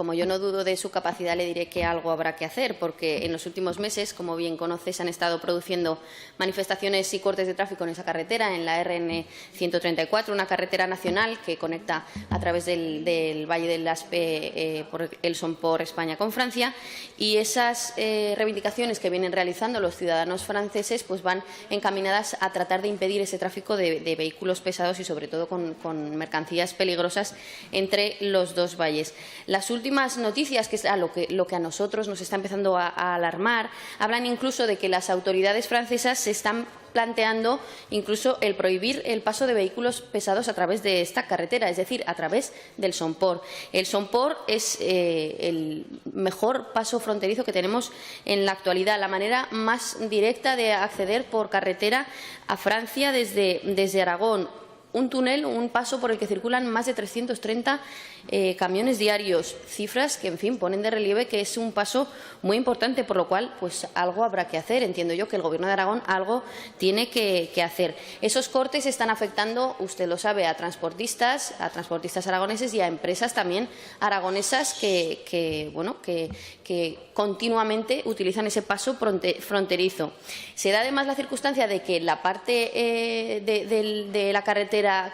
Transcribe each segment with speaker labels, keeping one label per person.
Speaker 1: como yo no dudo de su capacidad, le diré que algo habrá que hacer, porque en los últimos meses, como bien conoce, se han estado produciendo manifestaciones y cortes de tráfico en esa carretera, en la RN 134, una carretera nacional que conecta a través del Valle del Aspe por el Somport, España, con Francia, y esas reivindicaciones que vienen realizando los ciudadanos franceses pues van encaminadas a tratar de impedir ese tráfico de vehículos pesados y, sobre todo, con mercancías peligrosas entre los dos valles. Las últimas noticias, que es lo que a nosotros nos está empezando a alarmar, hablan incluso de que las autoridades francesas se están planteando incluso el prohibir el paso de vehículos pesados a través de esta carretera, es decir, a través del Somport. El Somport es el mejor paso fronterizo que tenemos en la actualidad, la manera más directa de acceder por carretera a Francia desde Aragón. Un túnel, un paso por el que circulan más de 330 camiones diarios, cifras que, en fin, ponen de relieve que es un paso muy importante, por lo cual pues algo habrá que hacer. Entiendo yo que el Gobierno de Aragón algo tiene que hacer. Esos cortes están afectando, usted lo sabe, a transportistas aragoneses y a empresas también aragonesas que continuamente utilizan ese paso fronterizo. Se da además la circunstancia de que la parte de la carretera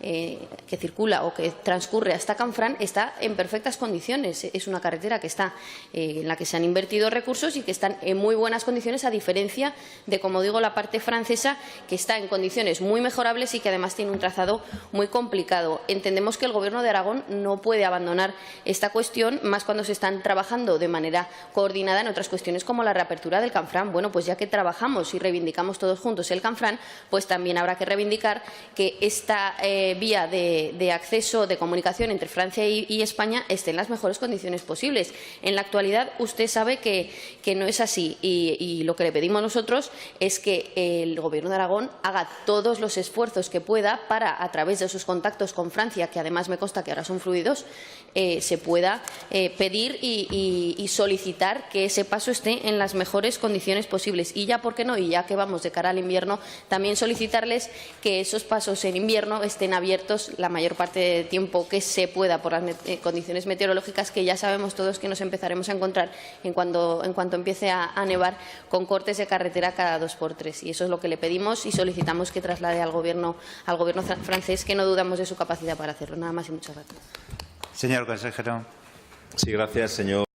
Speaker 1: que circula o que transcurre hasta Canfrán está en perfectas condiciones. Es una carretera que está en la que se han invertido recursos y que están en muy buenas condiciones, a diferencia de, como digo, la parte francesa, que está en condiciones muy mejorables y que además tiene un trazado muy complicado. Entendemos que el Gobierno de Aragón no puede abandonar esta cuestión, más cuando se están trabajando de manera coordinada en otras cuestiones como la reapertura del Canfrán. Bueno, pues ya que trabajamos y reivindicamos todos juntos el Canfrán, pues también habrá que reivindicar que esta vía de acceso, de comunicación entre Francia y España esté en las mejores condiciones posibles. En la actualidad usted sabe que no es así y lo que le pedimos nosotros es que el Gobierno de Aragón haga todos los esfuerzos que pueda para, a través de sus contactos con Francia, que además me consta que ahora son fluidos, se pueda pedir y solicitar que ese paso esté en las mejores condiciones posibles. Y ya, ¿por qué no? Y ya que vamos de cara al invierno, también solicitarles que esos pasos en invierno estén abiertos la mayor parte del tiempo que se pueda por las condiciones meteorológicas, que ya sabemos todos que nos empezaremos a encontrar en cuanto empiece a nevar, con cortes de carretera cada 2 por 3. Y eso es lo que le pedimos y solicitamos que traslade al Gobierno francés, que no dudamos de su capacidad para hacerlo. Nada más y muchas gracias.
Speaker 2: Señor consejero.
Speaker 3: Sí, gracias, señor.